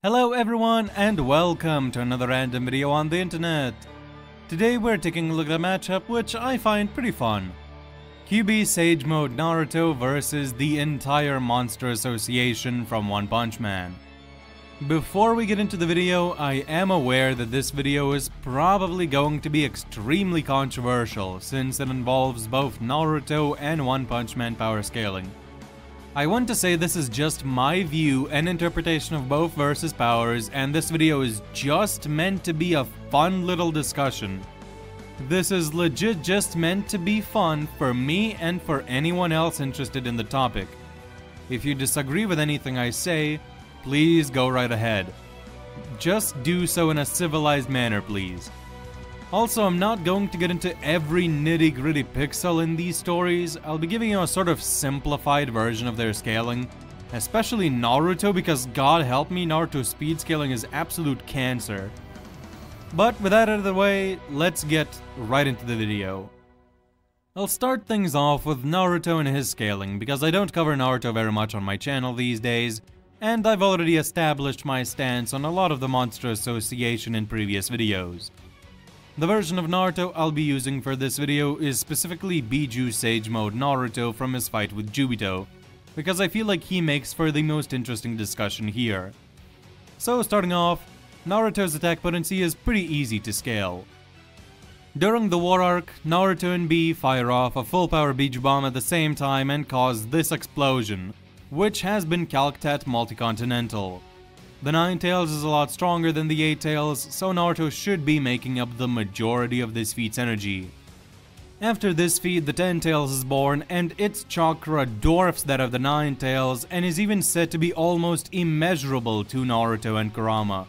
Hello everyone and welcome to another random video on the internet. Today we're taking a look at a matchup which I find pretty fun. Kyuubi Sage Mode Naruto versus the entire Monster Association from One Punch Man. Before we get into the video, I am aware that this video is probably going to be extremely controversial since it involves both Naruto and One Punch Man power scaling. I want to say this is just my view and interpretation of both versus powers, and this video is just meant to be a fun little discussion. This is legit just meant to be fun for me and for anyone else interested in the topic. If you disagree with anything I say, please go right ahead. Just do so in a civilized manner, please. Also, I'm not going to get into every nitty-gritty pixel in these stories. I'll be giving you a sort of simplified version of their scaling, especially Naruto, because God help me, Naruto's speed scaling is absolute cancer. But with that out of the way, let's get right into the video. I'll start things off with Naruto and his scaling, because I don't cover Naruto very much on my channel these days, and I've already established my stance on a lot of the Monster Association in previous videos. The version of Naruto I'll be using for this video is specifically Biju Sage Mode Naruto from his fight with Jubito, because I feel like he makes for the most interesting discussion here. So starting off, Naruto's attack potency is pretty easy to scale. During the war arc, Naruto and Bee fire off a full power Biju Bomb at the same time and cause this explosion, which has been calced at Multi-Continental. The Nine Tails is a lot stronger than the Eight Tails, so Naruto should be making up the majority of this feat's energy. After this feat, the Ten Tails is born, and its chakra dwarfs that of the Nine Tails and is even said to be almost immeasurable to Naruto and Kurama.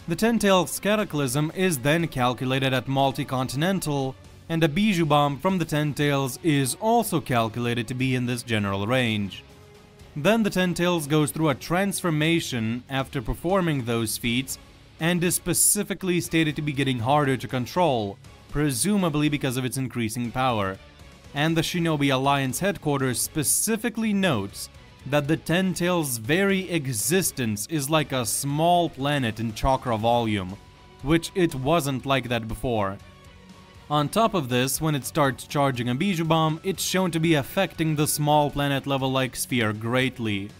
The Ten Tails Cataclysm is then calculated at Multi-Continental, and a Biju Bomb from the Ten Tails is also calculated to be in this general range. Then the Ten Tails goes through a transformation after performing those feats, and is specifically stated to be getting harder to control, presumably because of its increasing power. And the Shinobi Alliance headquarters specifically notes that the Ten Tails' very existence is like a small planet in chakra volume, which it wasn't like that before. On top of this, when it starts charging a Biju Bomb, it's shown to be affecting the small planet level-like sphere greatly.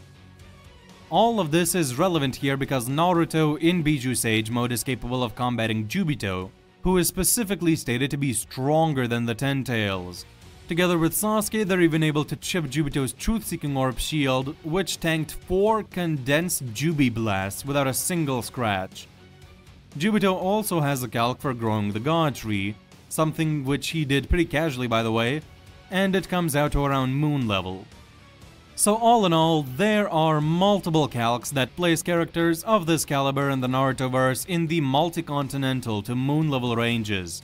All of this is relevant here because Naruto in Biju Sage Mode is capable of combating Jubito, who is specifically stated to be stronger than the Ten Tails. Together with Sasuke, they're even able to chip Jubito's Truth-Seeking Orb shield, which tanked 4 condensed Jubi blasts without a single scratch. Jubito also has a calc for growing the God Tree, something which he did pretty casually by the way, and it comes out to around moon level. So all in all, there are multiple calcs that place characters of this caliber in the Narutoverse in the multi-continental to moon level ranges.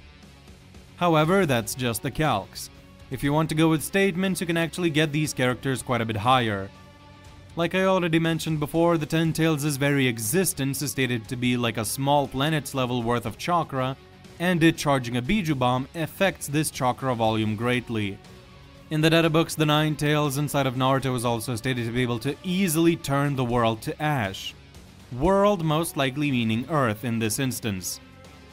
However, that's just the calcs. If you want to go with statements, you can actually get these characters quite a bit higher. Like I already mentioned before, the Ten Tails' very existence is stated to be like a small planet's level worth of chakra, and it charging a Biju Bomb affects this chakra volume greatly. In the data books, the Nine Tails inside of Naruto is also stated to be able to easily turn the world to ash. World most likely meaning Earth in this instance.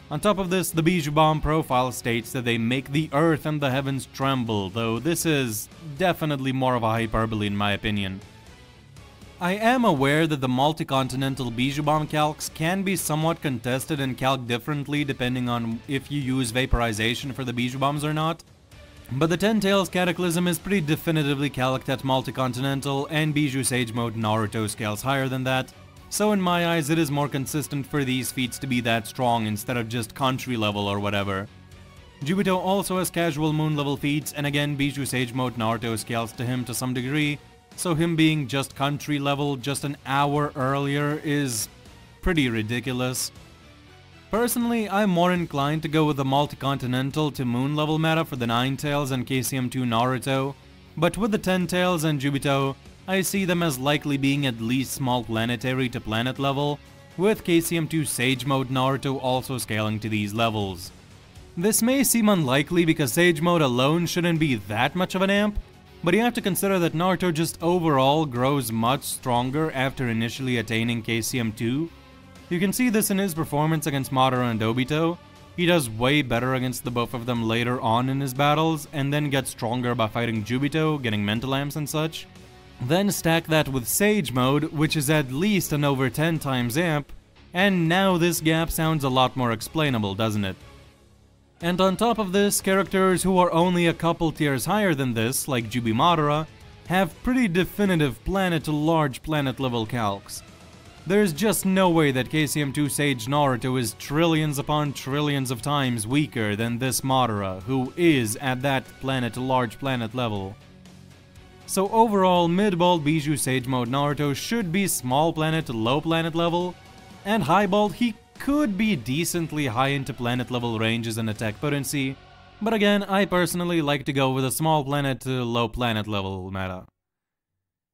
On top of this, the Biju Bomb profile states that they make the Earth and the heavens tremble, though this is definitely more of a hyperbole in my opinion. I am aware that the multi-continental Biju Bomb calcs can be somewhat contested and calced differently depending on if you use vaporization for the Biju Bombs or not, but the Ten Tails Cataclysm is pretty definitively calced at multi-continental, and Biju Sage Mode Naruto scales higher than that, so in my eyes it is more consistent for these feats to be that strong instead of just country level or whatever. Jubito also has casual moon level feats, and again Biju Sage Mode Naruto scales to him to some degree, so him being just country level just an hour earlier is pretty ridiculous. Personally, I'm more inclined to go with the multi-continental to moon level meta for the Nine Tails and KCM2 Naruto, but with the Ten Tails and Jubito, I see them as likely being at least small planetary to planet level, with KCM2 Sage Mode Naruto also scaling to these levels. This may seem unlikely because Sage Mode alone shouldn't be that much of an amp, But you have to consider that Naruto just overall grows much stronger after initially attaining KCM 2. You can see this in his performance against Madara and Obito. He does way better against the both of them later on in his battles, and then gets stronger by fighting Jubito, getting mental amps and such. Then stack that with Sage Mode, which is at least an over 10 times amp, and now this gap sounds a lot more explainable, doesn't it? And on top of this, characters who are only a couple tiers higher than this, like Jubi Madara, have pretty definitive planet to large planet level calcs. There's just no way that KCM2 Sage Naruto is trillions upon trillions of times weaker than this Madara, who is at that planet to large planet level. So overall, mid-bald Bijou Sage Mode Naruto should be small planet to low planet level, and high-bald he could be decently high into planet level ranges and attack potency, but again, I personally like to go with a small planet to low planet level meta.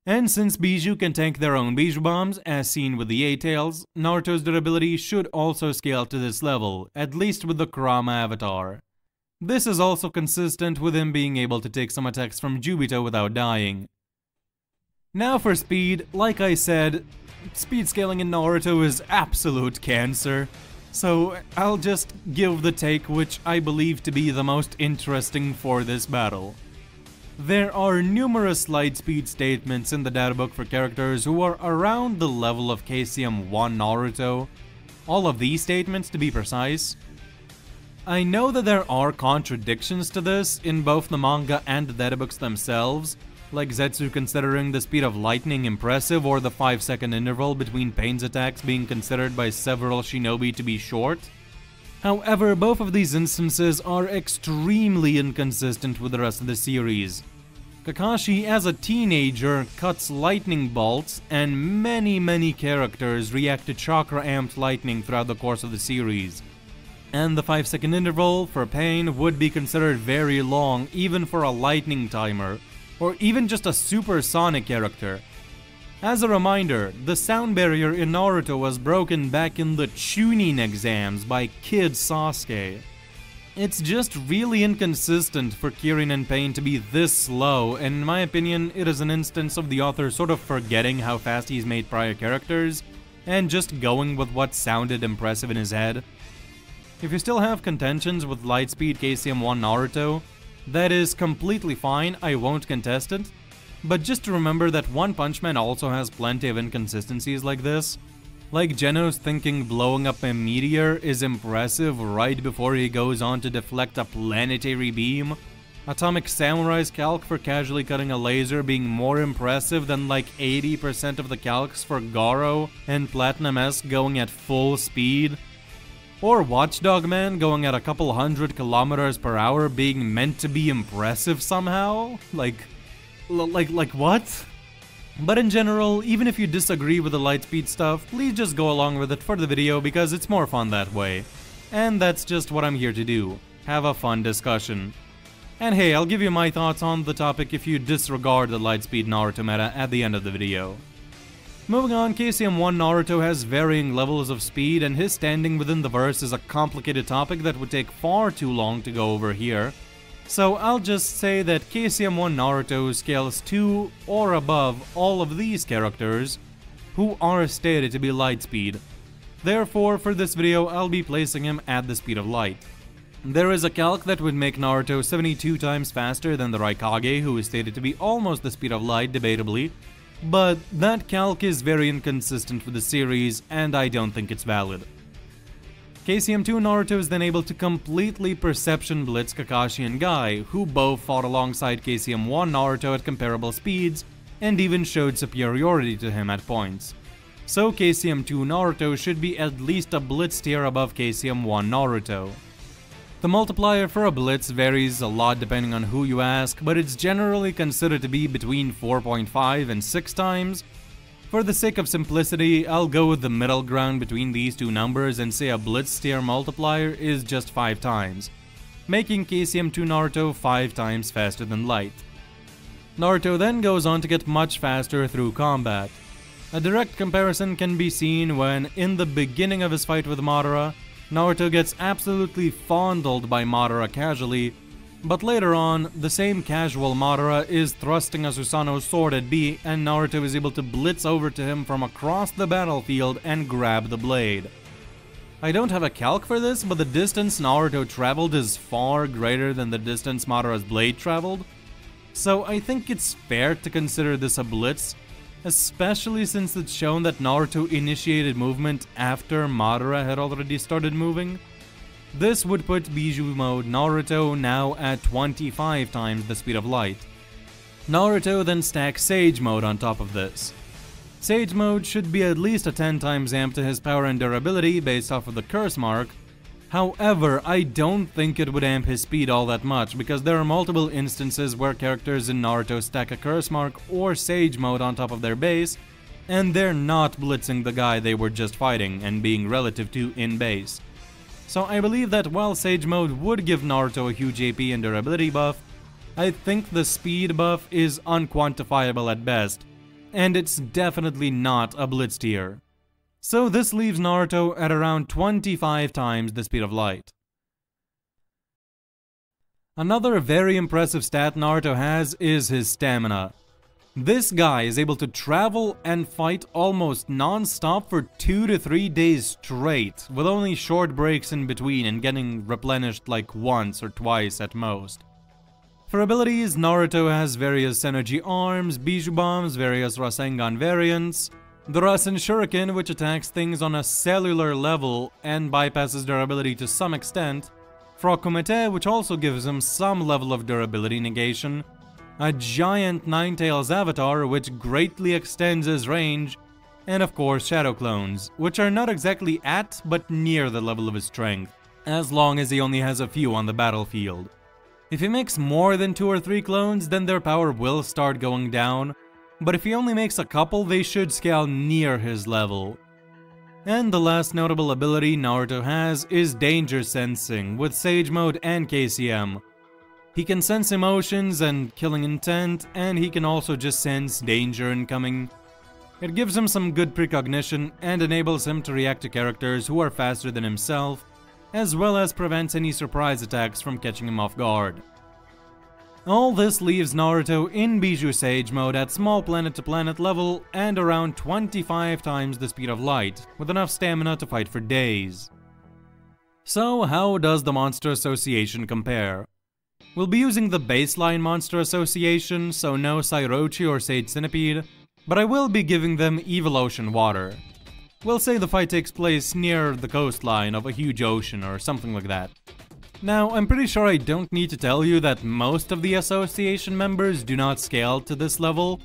And since Bijou can tank their own Bijou bombs, as seen with the A-Tails, Naruto's durability should also scale to this level, at least with the Kurama avatar. This is also consistent with him being able to take some attacks from Jubito without dying. Now for speed, like I said, speed scaling in Naruto is absolute cancer, so I'll just give the take which I believe to be the most interesting for this battle. There are numerous light speed statements in the databook for characters who are around the level of KCM 1 Naruto, all of these statements to be precise. I know that there are contradictions to this in both the manga and the databooks themselves, like Zetsu considering the speed of lightning impressive or the 5-second interval between Pain's attacks being considered by several shinobi to be short. However, both of these instances are extremely inconsistent with the rest of the series. Kakashi as a teenager cuts lightning bolts, and many characters react to chakra amped lightning throughout the course of the series. And the 5-second interval for Pain would be considered very long even for a lightning timer, or even just a supersonic character. As a reminder, the sound barrier in Naruto was broken back in the Chunin exams by Kid Sasuke. It's just really inconsistent for Kirin and Pain to be this slow, and in my opinion, it is an instance of the author sort of forgetting how fast he's made prior characters, and just going with what sounded impressive in his head. If you still have contentions with Lightspeed KCM 1 Naruto, that is completely fine, I won't contest it. But just to remember that One Punch Man also has plenty of inconsistencies like this. Like Genos thinking blowing up a meteor is impressive right before he goes on to deflect a planetary beam. Atomic Samurai's calc for casually cutting a laser being more impressive than like 80% of the calcs for Garo and Platinum S going at full speed. Or Watchdog Man going at a couple 100 kilometers per hour being meant to be impressive somehow? Like what? But in general, even if you disagree with the Lightspeed stuff, please just go along with it for the video because it's more fun that way. And that's just what I'm here to do. Have a fun discussion. And hey, I'll give you my thoughts on the topic if you disregard the Lightspeed Naruto meta at the end of the video. Moving on, KCM 1 Naruto has varying levels of speed, and his standing within the verse is a complicated topic that would take far too long to go over here. So I'll just say that KCM 1 Naruto scales to or above all of these characters who are stated to be Lightspeed. Therefore, for this video, I'll be placing him at the speed of light. There is a calc that would make Naruto 72 times faster than the Raikage, who is stated to be almost the speed of light, debatably. But that calc is very inconsistent with the series, and I don't think it's valid. KCM 2 Naruto is then able to completely perception blitz Kakashi and Guy, who both fought alongside KCM 1 Naruto at comparable speeds, and even showed superiority to him at points. So KCM 2 Naruto should be at least a blitz tier above KCM 1 Naruto. The multiplier for a blitz varies a lot depending on who you ask, but it's generally considered to be between 4.5 and 6 times. For the sake of simplicity, I'll go with the middle ground between these two numbers and say a blitz tier multiplier is just 5 times, making KCM 2 Naruto 5 times faster than light. Naruto then goes on to get much faster through combat. A direct comparison can be seen when, in the beginning of his fight with Madara, Naruto gets absolutely fondled by Madara casually, But later on, the same casual Madara is thrusting a Susanoo sword at B, and Naruto is able to blitz over to him from across the battlefield and grab the blade. I don't have a calc for this, but the distance Naruto traveled is far greater than the distance Madara's blade traveled, so I think it's fair to consider this a blitz, especially since it's shown that Naruto initiated movement after Madara had already started moving. This would put Bijuu mode Naruto now at 25 times the speed of light. Naruto then stacks Sage mode on top of this. Sage mode should be at least a 10 times amp to his power and durability based off of the curse mark. However, I don't think it would amp his speed all that much, because there are multiple instances where characters in Naruto stack a curse mark or Sage mode on top of their base, and they're not blitzing the guy they were just fighting and being relative to in base. So I believe that while Sage mode would give Naruto a huge AP and durability buff, I think the speed buff is unquantifiable at best, and it's definitely not a blitz tier. So this leaves Naruto at around 25 times the speed of light. Another very impressive stat Naruto has is his stamina. This guy is able to travel and fight almost non-stop for 2 to 3 days straight, with only short breaks in between and getting replenished like once or twice at most. For abilities, Naruto has various energy arms, Bijuu bombs, various Rasengan variants, the Rasen Shuriken, which attacks things on a cellular level and bypasses durability to some extent, Frog Kumite, which also gives him some level of durability negation, a giant Ninetales avatar, which greatly extends his range, and of course Shadow Clones, which are not exactly at, but near the level of his strength, as long as he only has a few on the battlefield. If he makes more than 2 or 3 clones, then their power will start going down, but if he only makes a couple, they should scale near his level. And the last notable ability Naruto has is Danger Sensing, with Sage Mode and KCM. He can sense emotions and killing intent, and he can also just sense danger incoming. It gives him some good precognition and enables him to react to characters who are faster than himself, as well as prevents any surprise attacks from catching him off guard. All this leaves Naruto in Bijuu Sage mode at small planet-to-planet level and around 25 times the speed of light, with enough stamina to fight for days. So how does the Monster Association compare? We'll be using the baseline Monster Association, so no Sairochi or Sage Centipede, but I will be giving them Evil Ocean Water. We'll say the fight takes place near the coastline of a huge ocean or something like that. Now, I'm pretty sure I don't need to tell you that most of the association members do not scale to this level.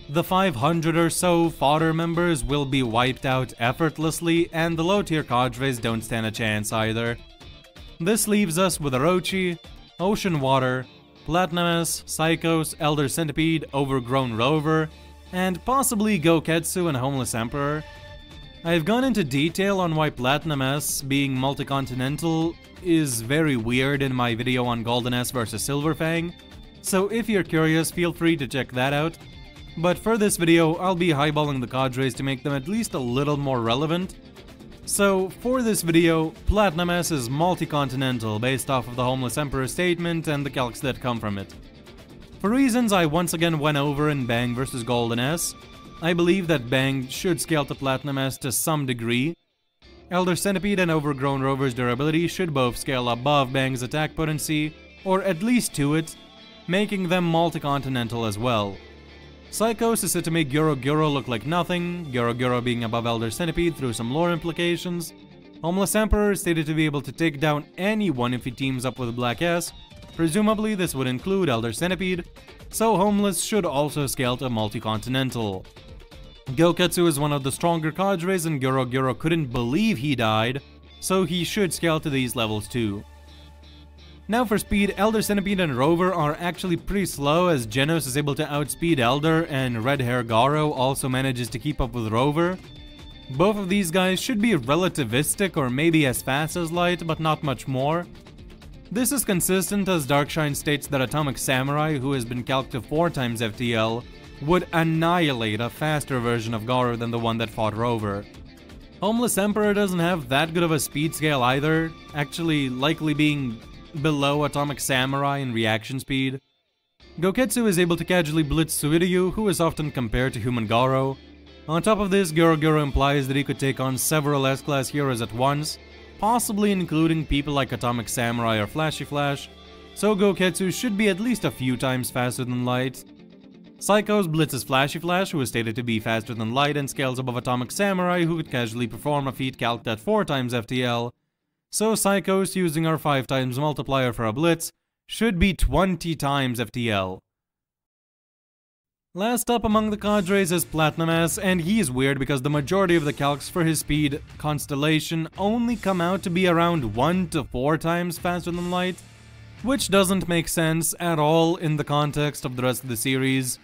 The 500 or so fodder members will be wiped out effortlessly, and the low tier cadres don't stand a chance either. This leaves us with Orochi, Ocean Water, Platinum S, Psychos, Elder Centipede, Overgrown Rover, and possibly Goketsu and Homeless Emperor. I've gone into detail on why Platinum S being multi-continental is very weird in my video on Golden S vs Silver Fang, so if you're curious, feel free to check that out. But for this video, I'll be highballing the cadres to make them at least a little more relevant. So for this video, Platinum S is multi-continental based off of the Homeless Emperor statement and the calcs that come from it. For reasons I once again went over in Bang vs Golden S, I believe that Bang should scale to Platinum S to some degree. Elder Centipede and Overgrown Rover's durability should both scale above Bang's attack potency, or at least to it, making them multi-continental as well. Psychos is said to make Gyoro Gyoro look like nothing, Gyoro Gyoro being above Elder Centipede through some lore implications. Homeless Emperor is stated to be able to take down anyone if he teams up with Black S. Presumably this would include Elder Centipede, so Homeless should also scale to multi-continental. Goketsu is one of the stronger cadres and Gyoro Gyoro couldn't believe he died, so he should scale to these levels too. Now for speed, Elder Centipede and Rover are actually pretty slow, as Genos is able to outspeed Elder and Red Hair Garo also manages to keep up with Rover. Both of these guys should be relativistic or maybe as fast as Light, but not much more. This is consistent as Darkshine states that Atomic Samurai, who has been calced to 4 times FTL, would annihilate a faster version of Garo than the one that fought Rover. Homeless Emperor doesn't have that good of a speed scale either, actually likely being below Atomic Samurai in reaction speed. Goketsu is able to casually blitz Suiryu, who is often compared to human Garo. On top of this, Goro implies that he could take on several S-class heroes at once, possibly including people like Atomic Samurai or Flashy Flash, so Goketsu should be at least a few times faster than Light. Psychos blitzes Flashy Flash, who is stated to be faster than Light and scales above Atomic Samurai, who could casually perform a feat calced at 4 times FTL. So Psychos, using our 5 times multiplier for a blitz, should be 20 times FTL. Last up among the cadres is Platinum S, and he's weird because the majority of the calcs for his speed Constellation only come out to be around 1 to 4 times faster than Light, which doesn't make sense at all in the context of the rest of the series.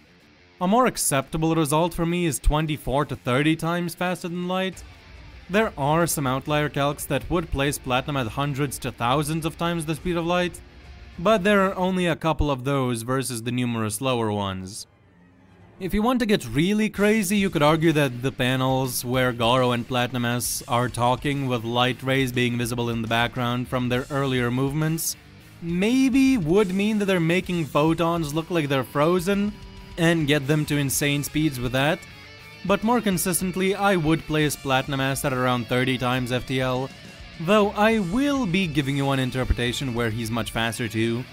A more acceptable result for me is 24 to 30 times faster than Light. There are some outlier calcs that would place Platinum at hundreds to thousands of times the speed of Light, but there are only a couple of those versus the numerous lower ones. If you want to get really crazy, you could argue that the panels where Garo and Platinum S are talking with light rays being visible in the background from their earlier movements maybe would mean that they're making photons look like they're frozen and get them to insane speeds with that. But more consistently, I would place Platinum S at around 30 times FTL, though I will be giving you one interpretation where he's much faster too.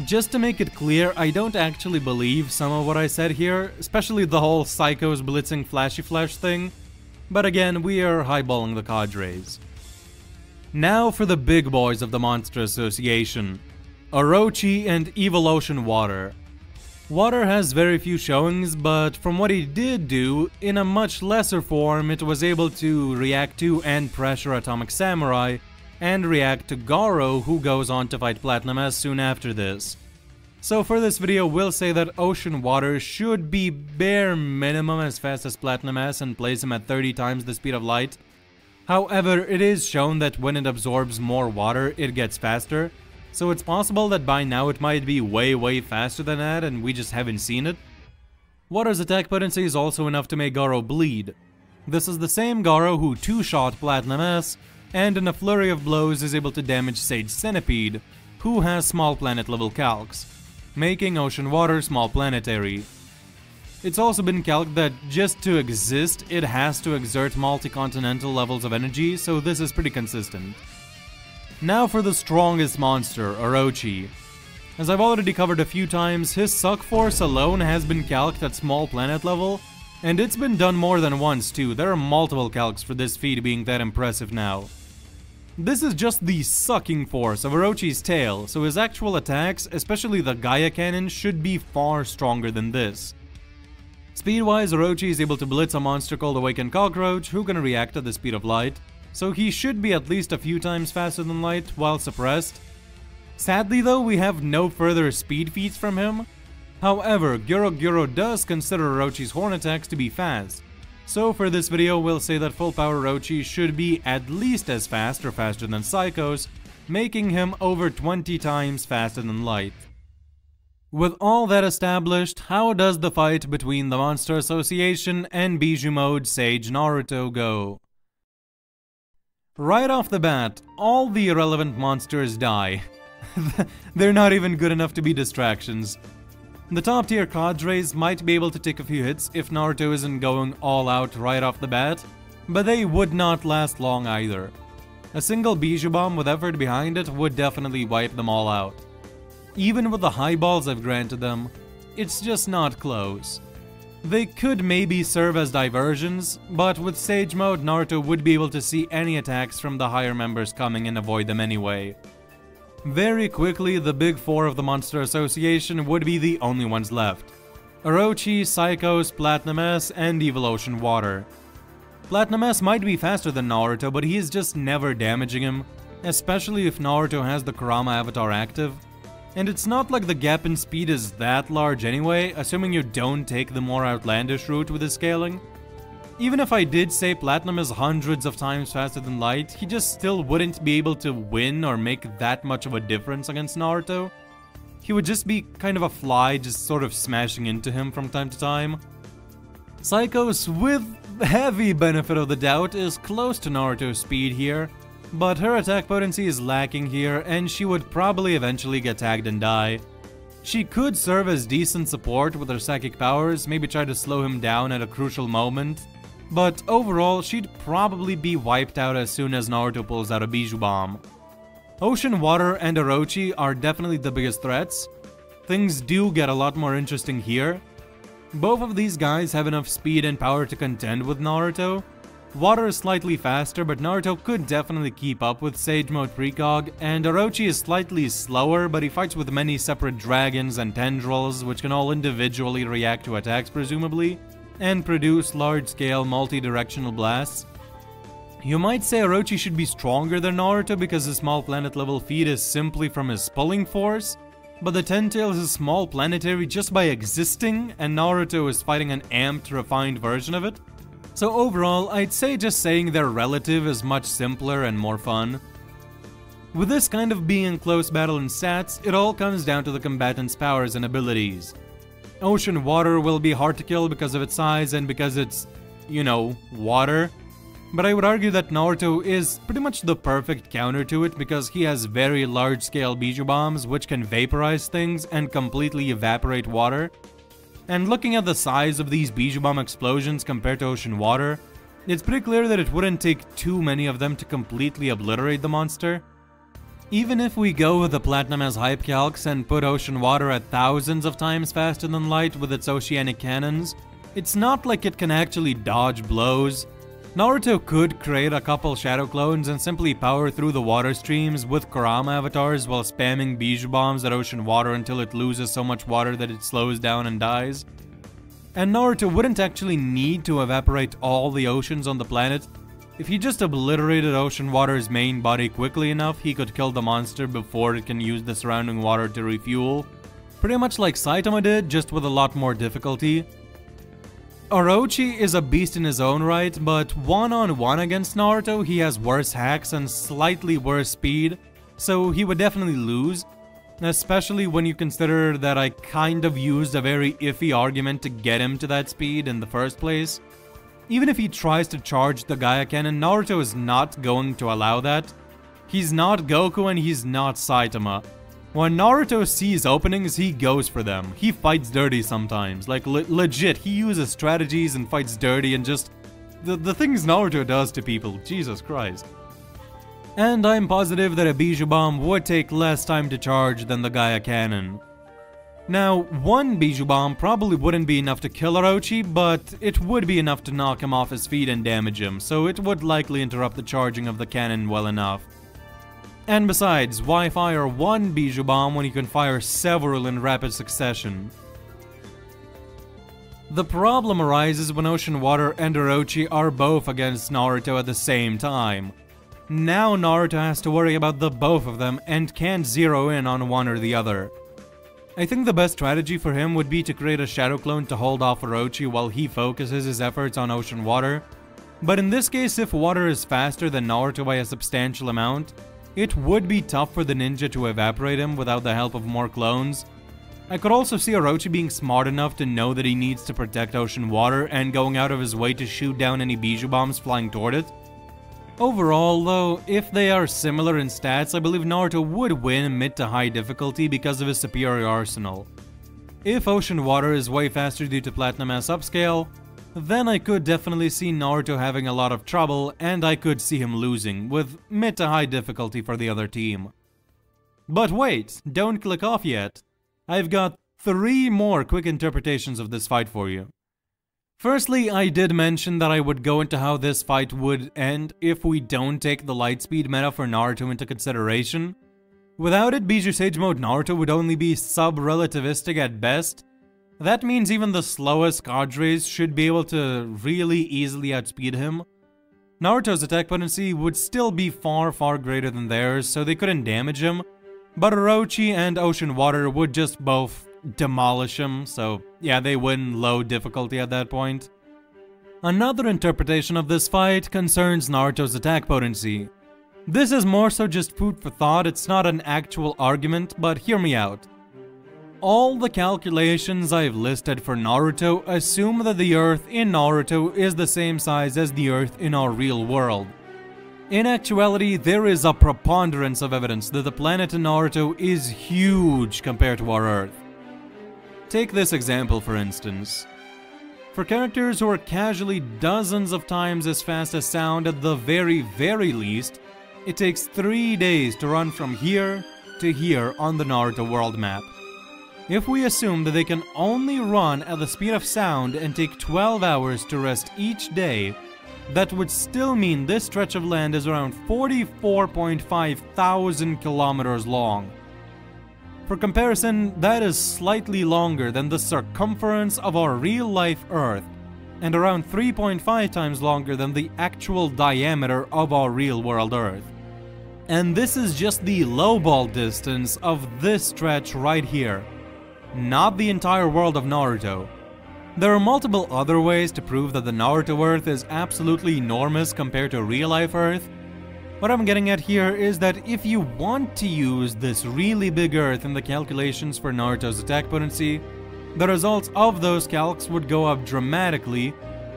Just to make it clear, I don't actually believe some of what I said here, especially the whole Psychos blitzing Flashy Flash thing, but again, we are highballing the cadres. Now for the big boys of the Monster Association, Orochi and Evolution Water. Water has very few showings, but from what he did do, in a much lesser form, it was able to react to and pressure Atomic Samurai, and react to Garo, who goes on to fight Platinum S soon after this. So for this video, we'll say that Ocean Water should be bare minimum as fast as Platinum S and place him at 30 times the speed of Light. However, it is shown that when it absorbs more water, it gets faster, so it's possible that by now it might be way faster than that and we just haven't seen it. Water's attack potency is also enough to make Garo bleed. This is the same Garo who two-shot Platinum S, and in a flurry of blows is able to damage Sage Centipede, who has small planet level calcs, making Ocean Water small planetary. It's also been calced that just to exist, it has to exert multi-continental levels of energy, so this is pretty consistent. Now for the strongest monster, Orochi. As I've already covered a few times, his Suck Force alone has been calced at small planet level, and it's been done more than once too. There are multiple calcs for this feat being that impressive now. This is just the sucking force of Orochi's tail, so his actual attacks, especially the Gaia Cannon, should be far stronger than this. Speed-wise, Orochi is able to blitz a monster called Awakened Cockroach, who can react at the speed of Light, so he should be at least a few times faster than Light while suppressed. Sadly though, we have no further speed feats from him. However, Gyoro does consider Orochi's horn attacks to be fast, so for this video we'll say that full power Orochi should be at least as fast or faster than Psychos, making him over 20 times faster than Light. With all that established, how does the fight between the Monster Association and Bijou Mode Sage Naruto go? Right off the bat, all the irrelevant monsters die. They're not even good enough to be distractions. The top tier cadres might be able to take a few hits if Naruto isn't going all out right off the bat, but they would not last long either. A single Bijou Bomb with effort behind it would definitely wipe them all out. Even with the high balls I've granted them, it's just not close. They could maybe serve as diversions, but with Sage Mode, Naruto would be able to see any attacks from the higher members coming and avoid them anyway. Very quickly, the big four of the Monster Association would be the only ones left: Orochi, Psychos, Platinum S, and Evolution Water. Platinum S might be faster than Naruto, but he is just never damaging him, especially if Naruto has the Kurama avatar active. And it's not like the gap in speed is that large anyway, assuming you don't take the more outlandish route with his scaling. Even if I did say Platinum is hundreds of times faster than Light, he just still wouldn't be able to win or make that much of a difference against Naruto. He would just be kind of a fly, just sort of smashing into him from time to time. Psychos, with heavy benefit of the doubt, is close to Naruto's speed here, but her attack potency is lacking here and she would probably eventually get tagged and die. She could serve as decent support with her psychic powers, maybe try to slow him down at a crucial moment, but overall she'd probably be wiped out as soon as Naruto pulls out a Bijou Bomb. Ocean Water and Orochi are definitely the biggest threats. Things do get a lot more interesting here. Both of these guys have enough speed and power to contend with Naruto. Water is slightly faster, but Naruto could definitely keep up with Sage Mode Precog, and Orochi is slightly slower, but he fights with many separate dragons and tendrils, which can all individually react to attacks presumably, and produce large-scale multi-directional blasts. You might say Orochi should be stronger than Naruto because his small planet level feat is simply from his pulling force, but the Ten-Tails is small planetary just by existing, and Naruto is fighting an amped, refined version of it. So overall, I'd say just saying they're relative is much simpler and more fun. With this kind of being in close battle in stats, it all comes down to the combatant's powers and abilities. Ocean Water will be hard to kill because of its size and because it's, you know, water. But I would argue that Naruto is pretty much the perfect counter to it because he has very large-scale Bijou Bombs which can vaporize things and completely evaporate water. And looking at the size of these Bijou Bomb explosions compared to Ocean Water, it's pretty clear that it wouldn't take too many of them to completely obliterate the monster. Even if we go with the Platinum as hype calcs and put Ocean Water at thousands of times faster than light with its oceanic cannons, it's not like it can actually dodge blows. Naruto could create a couple shadow clones and simply power through the water streams with Kurama avatars while spamming Bijou Bombs at Ocean Water until it loses so much water that it slows down and dies. And Naruto wouldn't actually need to evaporate all the oceans on the planet. If he just obliterated Ocean Water's main body quickly enough, he could kill the monster before it can use the surrounding water to refuel. Pretty much like Saitama did, just with a lot more difficulty. Orochi is a beast in his own right, but one-on-one against Naruto, he has worse hacks and slightly worse speed, so he would definitely lose, especially when you consider that I kind of used a very iffy argument to get him to that speed in the first place. Even if he tries to charge the Gaia Cannon, Naruto is not going to allow that. He's not Goku and he's not Saitama. When Naruto sees openings, he goes for them. He fights dirty sometimes. Like, legit, he uses strategies and fights dirty and just... The things Naruto does to people, Jesus Christ. And I'm positive that a Bijou Bomb would take less time to charge than the Gaia Cannon. Now, one Bijou Bomb probably wouldn't be enough to kill Orochi, but it would be enough to knock him off his feet and damage him, so it would likely interrupt the charging of the cannon well enough. And besides, why fire one Bijou Bomb when you can fire several in rapid succession? The problem arises when Ocean Water and Orochi are both against Naruto at the same time. Now Naruto has to worry about the both of them and can't zero in on one or the other. I think the best strategy for him would be to create a shadow clone to hold off Orochi while he focuses his efforts on Ocean Water. But in this case, if Water is faster than Naruto by a substantial amount, it would be tough for the ninja to evaporate him without the help of more clones. I could also see Orochi being smart enough to know that he needs to protect Ocean Water and going out of his way to shoot down any Bijou Bombs flying toward it. Overall, though, if they are similar in stats, I believe Naruto would win mid to high difficulty because of his superior arsenal. If Ocean Water is way faster due to Platinum S upscale, then I could definitely see Naruto having a lot of trouble, and I could see him losing, with mid to high difficulty for the other team. But wait, don't click off yet. I've got 3 more quick interpretations of this fight for you. Firstly, I did mention that I would go into how this fight would end if we don't take the Lightspeed meta for Naruto into consideration. Without it, Bijou Sage Mode Naruto would only be sub-relativistic at best. That means even the slowest cadres should be able to really easily outspeed him. Naruto's attack potency would still be far greater than theirs, so they couldn't damage him, but Orochi and Ocean Water would just both demolish him, so yeah, they win low difficulty at that point. Another interpretation of this fight concerns Naruto's attack potency. This is more so just food for thought, it's not an actual argument, but hear me out. All the calculations I've listed for Naruto assume that the Earth in Naruto is the same size as the Earth in our real world. In actuality, there is a preponderance of evidence that the planet in Naruto is huge compared to our Earth. Take this example for instance. For characters who are casually dozens of times as fast as sound at the very least, it takes 3 days to run from here to here on the Naruto world map. If we assume that they can only run at the speed of sound and take 12 hours to rest each day, that would still mean this stretch of land is around 44.5 thousand kilometers long. For comparison, that is slightly longer than the circumference of our real-life Earth, and around 3.5 times longer than the actual diameter of our real-world Earth. And this is just the lowball distance of this stretch right here, not the entire world of Naruto. There are multiple other ways to prove that the Naruto Earth is absolutely enormous compared to real-life Earth. What I'm getting at here is that if you want to use this really big Earth in the calculations for Naruto's attack potency, the results of those calcs would go up dramatically,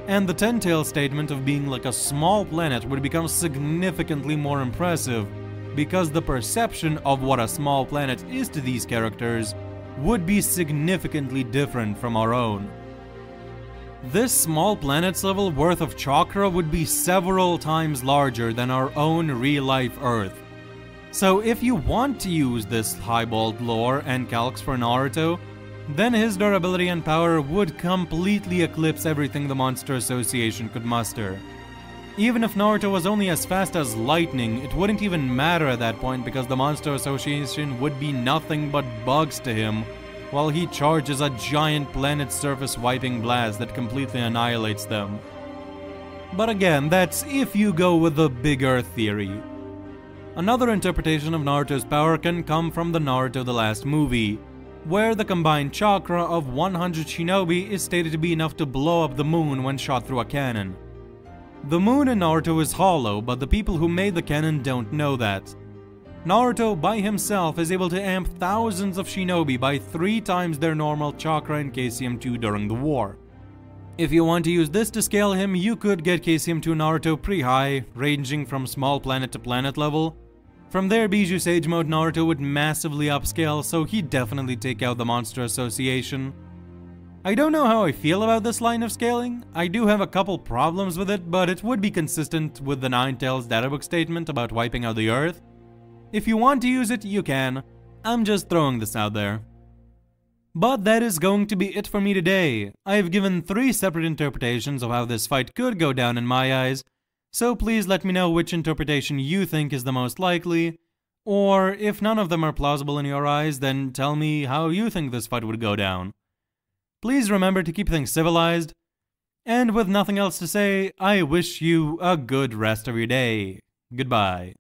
and the Ten-Tail statement of being like a small planet would become significantly more impressive, because the perception of what a small planet is to these characters would be significantly different from our own. This small planet's level worth of chakra would be several times larger than our own real-life Earth. So if you want to use this highballed lore and calcs for Naruto, then his durability and power would completely eclipse everything the Monster Association could muster. Even if Naruto was only as fast as lightning, it wouldn't even matter at that point because the Monster Association would be nothing but bugs to him, while he charges a giant planet surface wiping blast that completely annihilates them. But again, that's if you go with the big Earth theory. Another interpretation of Naruto's power can come from the Naruto the Last Movie, where the combined chakra of 100 shinobi is stated to be enough to blow up the moon when shot through a cannon. The moon in Naruto is hollow, but the people who made the cannon don't know that. Naruto by himself is able to amp thousands of shinobi by 3 times their normal chakra in KCM2 during the war. If you want to use this to scale him, you could get KCM2 Naruto pretty high, ranging from small planet to planet level. From there, Bijuu Sage Mode Naruto would massively upscale, so he'd definitely take out the Monster Association. I don't know how I feel about this line of scaling. I do have a couple problems with it, but it would be consistent with the Nine-Tails databook statement about wiping out the Earth. If you want to use it, you can. I'm just throwing this out there. But that is going to be it for me today. I have given 3 separate interpretations of how this fight could go down in my eyes, so please let me know which interpretation you think is the most likely, or if none of them are plausible in your eyes, then tell me how you think this fight would go down. Please remember to keep things civilized, and with nothing else to say, I wish you a good rest of your day. Goodbye.